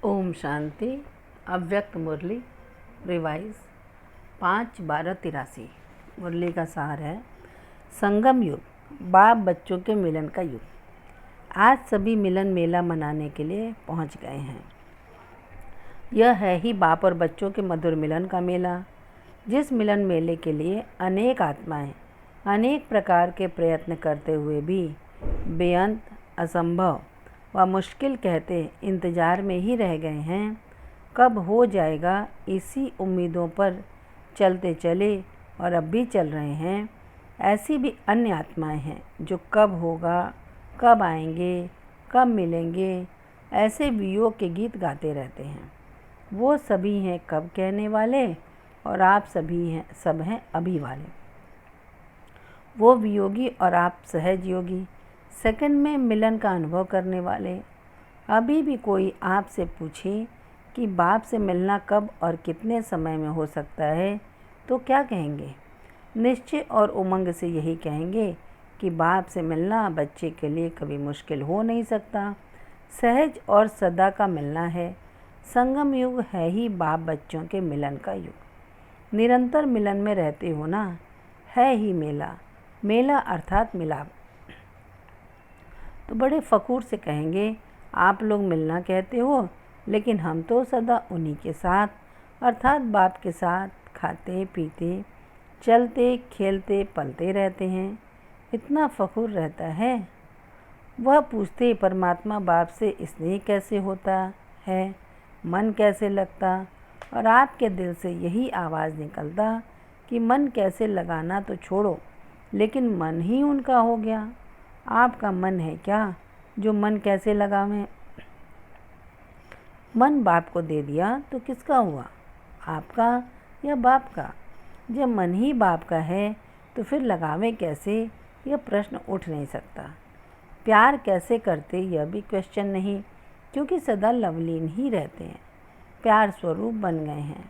ओम शांति। अव्यक्त मुरली रिवाइज 5/12/83। मुरली का सार है, संगम युग, बाप बच्चों के मिलन का युग। आज सभी मिलन मेला मनाने के लिए पहुंच गए हैं। यह है ही बाप और बच्चों के मधुर मिलन का मेला। जिस मिलन मेले के लिए अनेक आत्माएं अनेक प्रकार के प्रयत्न करते हुए भी बेअंत, असंभव व मुश्किल कहते इंतज़ार में ही रह गए हैं। कब हो जाएगा, इसी उम्मीदों पर चलते चले और अब भी चल रहे हैं। ऐसी भी अन्य आत्माएं हैं जो कब होगा, कब आएंगे, कब मिलेंगे, ऐसे वियोग के गीत गाते रहते हैं। वो सभी हैं कब कहने वाले, और आप सब हैं अभी वाले। वो वियोगी और आप सहज योगी, सेकंड में मिलन का अनुभव करने वाले। अभी भी कोई आपसे पूछे कि बाप से मिलना कब और कितने समय में हो सकता है, तो क्या कहेंगे? निश्चय और उमंग से यही कहेंगे कि बाप से मिलना बच्चे के लिए कभी मुश्किल हो नहीं सकता, सहज और सदा का मिलना है। संगम युग है ही बाप बच्चों के मिलन का युग। निरंतर मिलन में रहते हो ना, है ही मेला। मेला अर्थात मिलाप। तो बड़े फ़खूर से कहेंगे, आप लोग मिलना कहते हो, लेकिन हम तो सदा उन्हीं के साथ अर्थात बाप के साथ खाते पीते चलते खेलते पलते रहते हैं। इतना फ़खूर रहता है। वह पूछते, परमात्मा बाप से स्नेह कैसे होता है, मन कैसे लगता? और आपके दिल से यही आवाज़ निकलता कि मन कैसे लगाना तो छोड़ो, लेकिन मन ही उनका हो गया। आपका मन है क्या जो मन कैसे लगावें? मन बाप को दे दिया तो किसका हुआ, आपका या बाप का? जब मन ही बाप का है तो फिर लगावें कैसे, यह प्रश्न उठ नहीं सकता। प्यार कैसे करते, यह भी क्वेश्चन नहीं, क्योंकि सदा लवलीन ही रहते हैं। प्यार स्वरूप बन गए हैं।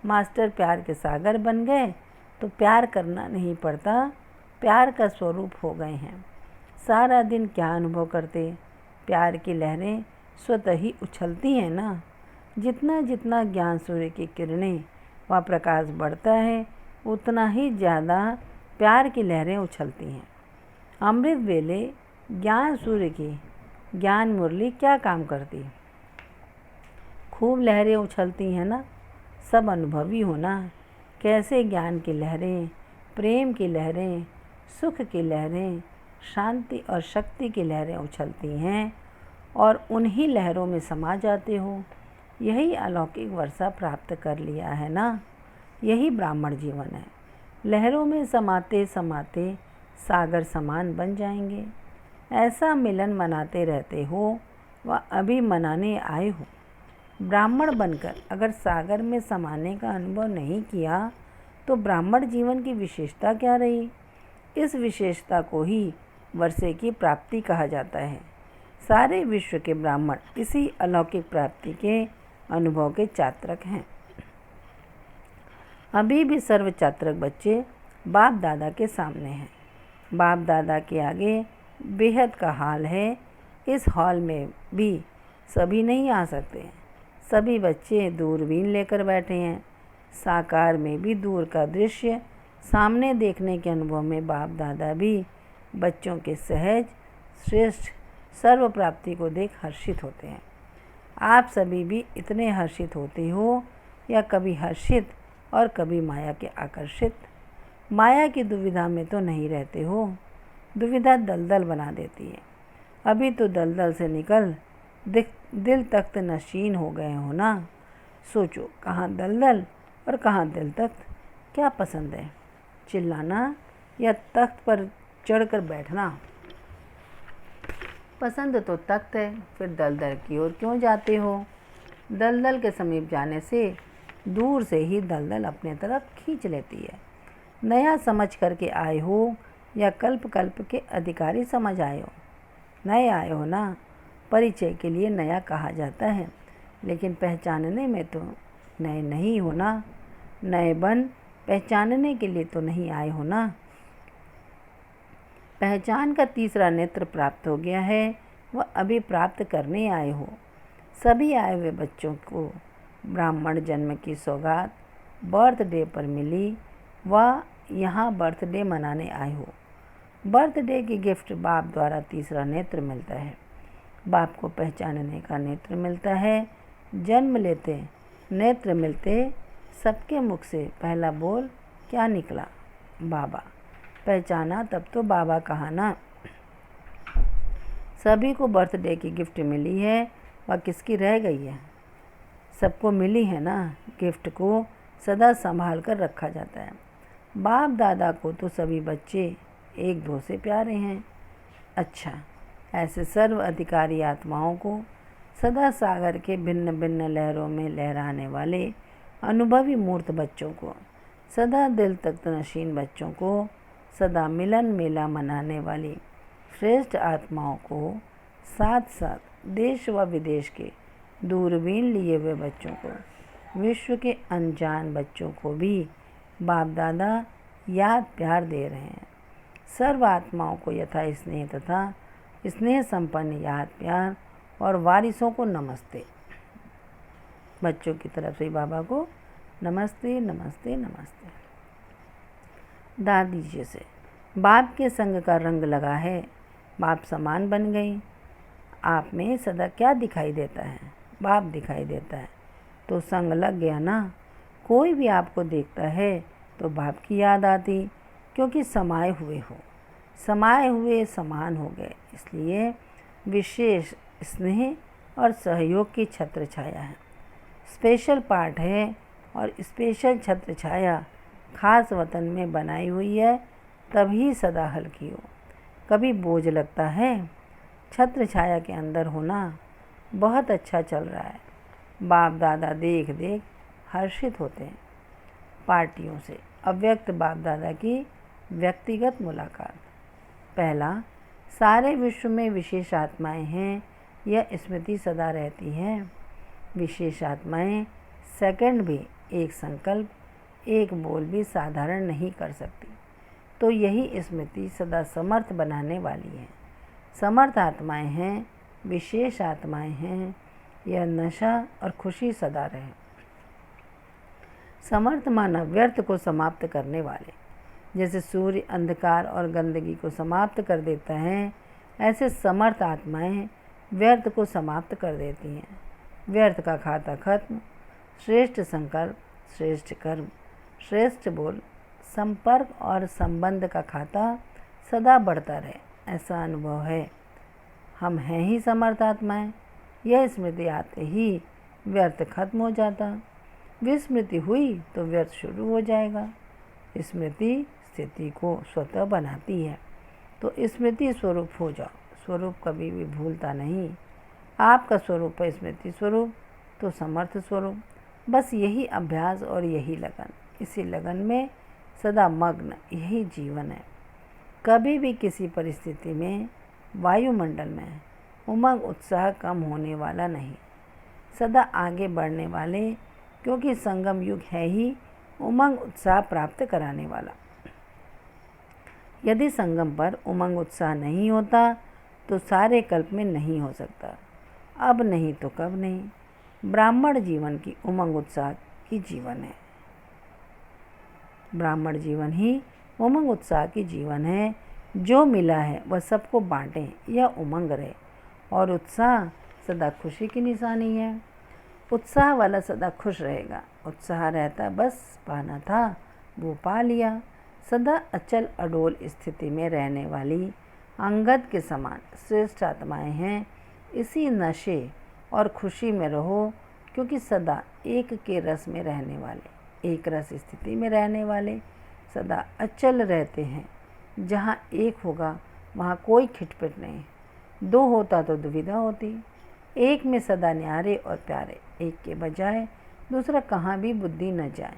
मास्टर प्यार के सागर बन गए तो प्यार करना नहीं पड़ता, प्यार का स्वरूप हो गए हैं। सारा दिन क्या अनुभव करते? प्यार की लहरें स्वतः ही उछलती हैं ना। जितना जितना ज्ञान सूर्य की किरणें व प्रकाश बढ़ता है, उतना ही ज़्यादा प्यार की लहरें उछलती हैं। अमृत वेले ज्ञान सूर्य की ज्ञान मुरली क्या काम करती? खूब लहरें उछलती हैं ना। सब अनुभवी हो ना, कैसे ज्ञान की लहरें, प्रेम की लहरें, सुख की लहरें, शांति और शक्ति की लहरें उछलती हैं और उन्हीं लहरों में समा जाते हो। यही अलौकिक वर्षा प्राप्त कर लिया है ना। यही ब्राह्मण जीवन है। लहरों में समाते समाते सागर समान बन जाएंगे। ऐसा मिलन मनाते रहते हो व अभी मनाने आए हो। ब्राह्मण बनकर अगर सागर में समाने का अनुभव नहीं किया तो ब्राह्मण जीवन की विशेषता क्या रही? इस विशेषता को ही वर्षे की प्राप्ति कहा जाता है। सारे विश्व के ब्राह्मण इसी अलौकिक प्राप्ति के अनुभव के चात्रक हैं। अभी भी सर्व चात्रक बच्चे बाप दादा के सामने हैं। बाप दादा के आगे बेहद का हाल है। इस हॉल में भी सभी नहीं आ सकते। सभी बच्चे दूरबीन लेकर बैठे हैं। साकार में भी दूर का दृश्य सामने देखने के अनुभव में बाप दादा भी बच्चों के सहज श्रेष्ठ सर्व प्राप्ति को देख हर्षित होते हैं। आप सभी भी इतने हर्षित होते हो या कभी हर्षित और कभी माया के आकर्षित? माया की दुविधा में तो नहीं रहते हो। दुविधा दलदल बना देती है। अभी तो दलदल से निकल दिल तख्त नशीन हो गए हो ना। सोचो, कहाँ दलदल और कहाँ दिल तख्त? क्या पसंद है, चिल्लाना या तख्त पर चढ़कर बैठना? पसंद तो तख्त है, फिर दलदल की ओर क्यों जाते हो? दलदल के समीप जाने से दूर से ही दलदल अपने तरफ खींच लेती है। नया समझ करके आए हो या कल्प कल्प के अधिकारी समझ आए हो? नए आए हो ना। परिचय के लिए नया कहा जाता है, लेकिन पहचानने में तो नए नहीं हो ना। नए बन पहचानने के लिए तो नहीं आए हो ना। पहचान का तीसरा नेत्र प्राप्त हो गया है, वह अभी प्राप्त करने आए हो। सभी आए हुए बच्चों को ब्राह्मण जन्म की सौगात बर्थडे पर मिली। वह यहाँ बर्थडे मनाने आए हो। बर्थडे की गिफ्ट बाप द्वारा तीसरा नेत्र मिलता है। बाप को पहचानने का नेत्र मिलता है। जन्म लेते नेत्र मिलते सबके मुख से पहला बोल क्या निकला? बाबा। पहचाना तब तो बाबा कहा ना। सभी को बर्थडे की गिफ्ट मिली है, वह किसकी रह गई है? सबको मिली है ना। गिफ्ट को सदा संभाल कर रखा जाता है। बाप दादा को तो सभी बच्चे एक दो से प्यारे हैं। अच्छा, ऐसे सर्व अधिकारी आत्माओं को, सदा सागर के भिन्न भिन्न लहरों में लहराने वाले अनुभवी मूर्त बच्चों को, सदा दिल तक नशीन बच्चों को, सदा मिलन मेला मनाने वाली श्रेष्ठ आत्माओं को, साथ साथ देश व विदेश के दूरबीन लिए हुए बच्चों को, विश्व के अनजान बच्चों को भी बाप दादा याद प्यार दे रहे हैं। सर्व आत्माओं को यथा स्नेह तथा स्नेह संपन्न याद प्यार और वारिसों को नमस्ते। बच्चों की तरफ से बाबा को नमस्ते नमस्ते नमस्ते। दादी जी से बाप के संग का रंग लगा है, बाप समान बन गई। आप में सदा क्या दिखाई देता है? बाप दिखाई देता है। तो संग लग गया ना। कोई भी आपको देखता है तो बाप की याद आती, क्योंकि समाये हुए हो, समाये हुए समान हो गए। इसलिए विशेष स्नेह और सहयोग की छत्र छाया है। स्पेशल पार्ट है और स्पेशल छत्र छाया खास वतन में बनाई हुई है, तभी सदा हल्की हो। कभी बोझ लगता है। छत्र छाया के अंदर होना बहुत अच्छा चल रहा है। बाप दादा देख देख हर्षित होते हैं। पार्टियों से अव्यक्त बाप दादा की व्यक्तिगत मुलाकात। पहला, सारे विश्व में विशेष आत्माएं हैं, यह स्मृति सदा रहती है। विशेष आत्माएं सेकंड भी एक संकल्प, एक बोल भी साधारण नहीं कर सकती, तो यही स्मृति सदा समर्थ बनाने वाली है। समर्थ आत्माएं हैं, विशेष आत्माएं हैं, यह नशा और खुशी सदा रहे। समर्थ माना व्यर्थ को समाप्त करने वाले। जैसे सूर्य अंधकार और गंदगी को समाप्त कर देता है, ऐसे समर्थ आत्माएं व्यर्थ को समाप्त कर देती हैं। व्यर्थ का खाता खत्म, श्रेष्ठ संकल्प, श्रेष्ठ कर्म, श्रेष्ठ बोल, संपर्क और संबंध का खाता सदा बढ़ता रहे, ऐसा अनुभव है। हम हैं ही समर्थ आत्माएं। यह स्मृति आते ही व्यर्थ खत्म हो जाता। विस्मृति हुई तो व्यर्थ शुरू हो जाएगा। स्मृति स्थिति को स्वतः बनाती है, तो स्मृति स्वरूप हो जाओ। स्वरूप कभी भी भूलता नहीं। आपका स्वरूप है स्मृति स्वरूप, तो समर्थ स्वरूप। बस यही अभ्यास और यही लगन, इसी लगन में सदा मग्न, यही जीवन है। कभी भी किसी परिस्थिति में, वायुमंडल में उमंग उत्साह कम होने वाला नहीं, सदा आगे बढ़ने वाले, क्योंकि संगम युग है ही उमंग उत्साह प्राप्त कराने वाला। यदि संगम पर उमंग उत्साह नहीं होता तो सारे कल्प में नहीं हो सकता। अब नहीं तो कब नहीं। ब्राह्मण जीवन की उमंग उत्साह की जीवन है। ब्राह्मण जीवन ही उमंग उत्साह की जीवन है। जो मिला है वह सबको बांटें, यह उमंग रहे। और उत्साह सदा खुशी की निशानी है। उत्साह वाला सदा खुश रहेगा। उत्साह रहता बस पाना था, वो पा लिया। सदा अचल अडोल स्थिति में रहने वाली अंगद के समान श्रेष्ठ आत्माएं हैं। इसी नशे और खुशी में रहो, क्योंकि सदा एक के रस में रहने वाले, एक रस स्थिति में रहने वाले सदा अचल रहते हैं। जहाँ एक होगा वहाँ कोई खिटपिट नहीं। दो होता तो दुविधा होती। एक में सदा न्यारे और प्यारे, एक के बजाय दूसरा कहाँ भी बुद्धि न जाए।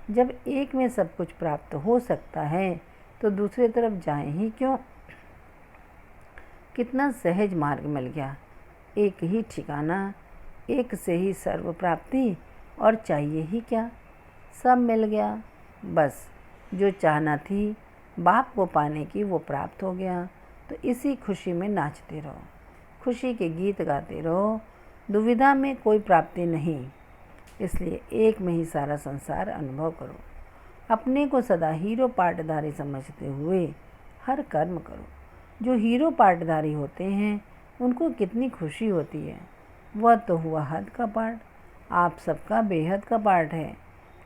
जब एक में सब कुछ प्राप्त हो सकता है तो दूसरे तरफ जाएं ही क्यों। कितना सहज मार्ग मिल गया। एक ही ठिकाना, एक से ही सर्व प्राप्ति, और चाहिए ही क्या। सब मिल गया। बस जो चाहना थी बाप को पाने की वो प्राप्त हो गया। तो इसी खुशी में नाचते रहो, खुशी के गीत गाते रहो। दुविधा में कोई प्राप्ति नहीं, इसलिए एक में ही सारा संसार अनुभव करो। अपने को सदा हीरो पाटधारी समझते हुए हर कर्म करो। जो हीरो पाटधारी होते हैं उनको कितनी खुशी होती है। वह तो हुआ हद का पाठ, आप सबका बेहद का पाठ है।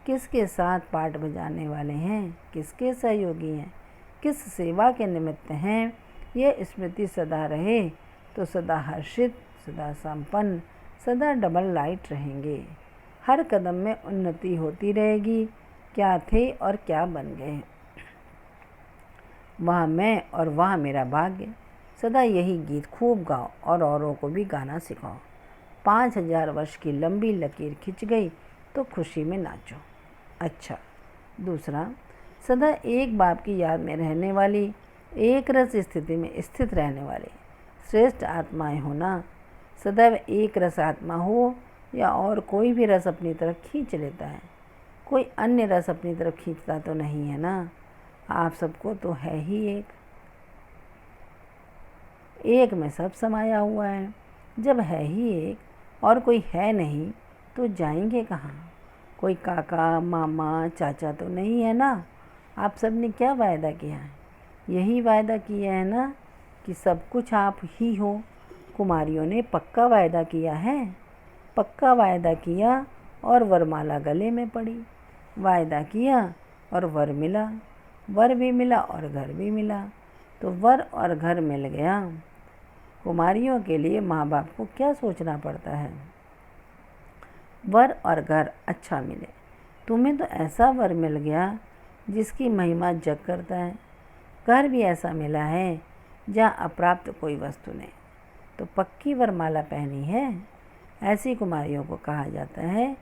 किसके साथ पाठ बजाने वाले हैं, किसके सहयोगी हैं, किस सेवा के निमित्त हैं, यह स्मृति सदा रहे तो सदा हर्षित, सदा संपन्न, सदा डबल लाइट रहेंगे। हर कदम में उन्नति होती रहेगी। क्या थे और क्या बन गए, वह मैं और वह मेरा भाग्य। सदा यही गीत खूब गाओ और औरों को भी गाना सिखाओ। 5000 वर्ष की लंबी लकीर खिंच गई तो खुशी में नाचो। अच्छा, दूसरा, सदा एक बाप की याद में रहने वाली, एक रस स्थिति में स्थित रहने वाली श्रेष्ठ आत्माएं होना। सदैव एक रस आत्मा हो या और कोई भी रस अपनी तरफ खींच लेता है, कोई अन्य रस अपनी तरफ खींचता तो नहीं है ना। आप सबको तो है ही एक में सब समाया हुआ है। जब है ही एक और कोई है नहीं तो जाएंगे कहाँ। कोई काका, मामा, चाचा तो नहीं है ना। आप सब ने क्या वायदा किया है, यही वायदा किया है ना कि सब कुछ आप ही हो। कुमारियों ने पक्का वायदा किया है, पक्का वायदा किया और वरमाला गले में पड़ी। वायदा किया और वर मिला, वर भी मिला और घर भी मिला, तो वर और घर मिल गया। कुमारियों के लिए माँ बाप को क्या सोचना पड़ता है, वर और घर अच्छा मिले। तुम्हें तो ऐसा वर मिल गया जिसकी महिमा जग करता है। घर भी ऐसा मिला है जहाँ अप्राप्त कोई वस्तु नहीं, तो पक्की वरमाला पहनी है। ऐसी कुमारियों को कहा जाता है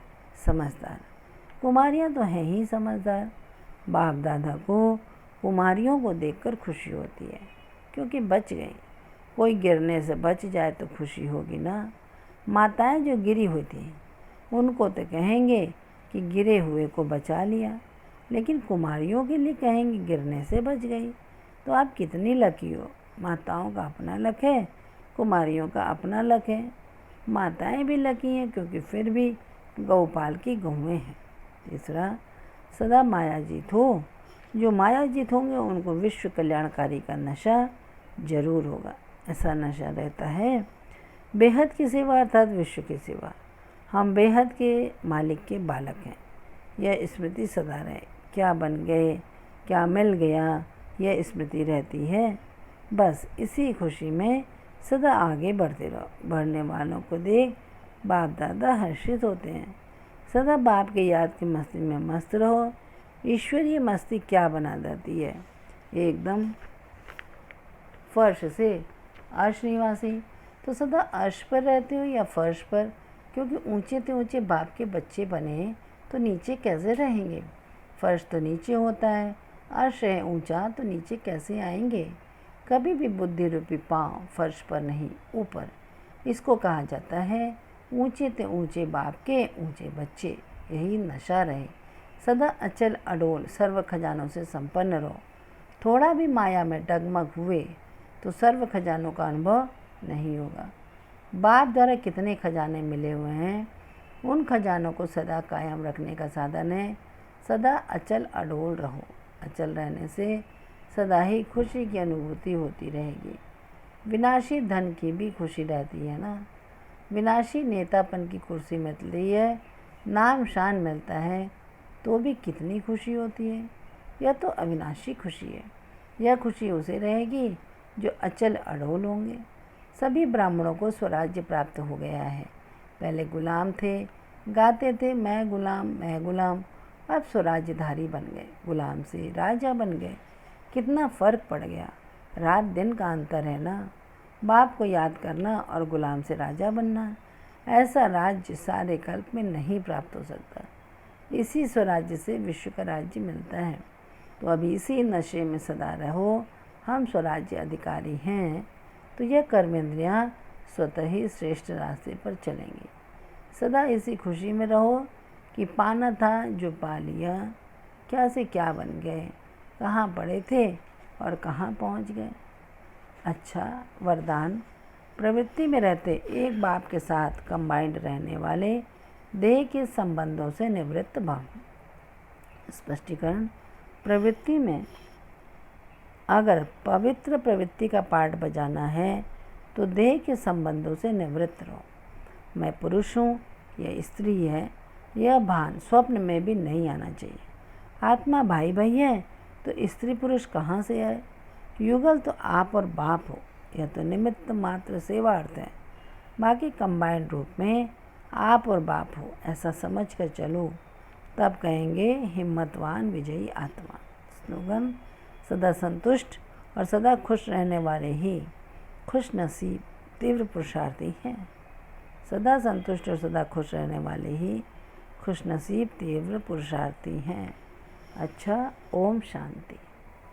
समझदार। कुमारियाँ तो हैं ही समझदार। बाप दादा को कुमारियों को देखकर खुशी होती है, क्योंकि बच गई। कोई गिरने से बच जाए तो खुशी होगी ना। माताएं जो गिरी हुई थी उनको तो कहेंगे कि गिरे हुए को बचा लिया, लेकिन कुमारियों के लिए कहेंगे गिरने से बच गई। तो आप कितनी लकी हो। माताओं का अपना लक है, कुमारियों का अपना लक है। माताएं भी लकी हैं क्योंकि फिर भी गौपाल की गौएँ हैं। तीसरा, सदा मायाजीत हो। जो मायाजीत होंगे उनको विश्व कल्याणकारी का नशा जरूर होगा। ऐसा नशा रहता है बेहद की सेवा अर्थात विश्व की सेवा। हम बेहद के मालिक के बालक हैं, यह स्मृति सदा रहे। क्या बन गए, क्या मिल गया, यह स्मृति रहती है। बस इसी खुशी में सदा आगे बढ़ते रहो। बढ़ने वालों को देख बाप दादा हर्षित होते हैं। सदा बाप के याद की मस्ती में मस्त रहो। ईश्वरीय मस्ती क्या बना देती है, एकदम फर्श से अर्श निवासी। तो सदा अर्श पर रहते हो या फर्श पर, क्योंकि ऊंचे से ऊंचे बाप के बच्चे बने तो नीचे कैसे रहेंगे। फर्श तो नीचे होता है, अर्श है ऊंचा तो नीचे कैसे आएंगे। कभी भी बुद्धि रूपी पाँव फर्श पर नहीं ऊपर। इसको कहा जाता है ऊंचे से ऊंचे बाप के ऊंचे बच्चे। यही नशा रहे। सदा अचल अडोल सर्व खजानों से संपन्न रहो। थोड़ा भी माया में डगमग हुए तो सर्व खजानों का अनुभव नहीं होगा। बाप द्वारा कितने खजाने मिले हुए हैं, उन खजानों को सदा कायम रखने का साधन है सदा अचल अडोल रहो। अचल रहने से सदा ही खुशी की अनुभूति होती रहेगी। विनाशी धन की भी खुशी रहती है ना। विनाशी नेतापन की कुर्सी मिलती है, नाम शान मिलता है तो भी कितनी खुशी होती है। यह तो अविनाशी खुशी है। यह खुशी उसे रहेगी जो अचल अडोल होंगे। सभी ब्राह्मणों को स्वराज्य प्राप्त हो गया है। पहले गुलाम थे, गाते थे मैं गुलाम मैं गुलाम, अब स्वराज्यधारी बन गए, गुलाम से राजा बन गए। कितना फ़र्क पड़ गया। रात दिन का अंतर है ना। बाप को याद करना और गुलाम से राजा बनना, ऐसा राज्य सारे कल्प में नहीं प्राप्त हो सकता। इसी स्वराज्य से विश्व का राज्य मिलता है। तो अभी इसी नशे में सदा रहो। हम स्वराज्य अधिकारी हैं तो यह कर्मेंद्रियाँ स्वतः ही श्रेष्ठ रास्ते पर चलेंगी। सदा इसी खुशी में रहो कि पाना था जो पा लिया, क्या से क्या बन गए, कहाँ पड़े थे और कहाँ पहुँच गए। अच्छा, वरदान। प्रवृत्ति में रहते एक बाप के साथ कंबाइंड रहने वाले देह के संबंधों से निवृत्त भव। स्पष्टीकरण। प्रवृत्ति में अगर पवित्र प्रवृत्ति का पाठ बजाना है तो देह के संबंधों से निवृत्त रहो। मैं पुरुष हूँ, यह स्त्री है, यह भान स्वप्न में भी नहीं आना चाहिए। आत्मा भाई भाई है तो स्त्री पुरुष कहाँ से आए? युगल तो आप और बाप हो, यह तो निमित्त मात्र सेवार्थ है। बाकी कंबाइंड रूप में आप और बाप हो ऐसा समझ कर चलो, तब कहेंगे हिम्मतवान विजयी आत्मा। स्लोगन। सदा संतुष्ट और सदा खुश रहने वाले ही खुश नसीब तीव्र पुरुषार्थी हैं। सदा संतुष्ट और सदा खुश रहने वाले ही खुश नसीब तीव्र पुरुषार्थी हैं। अच्छा, ओम शांति।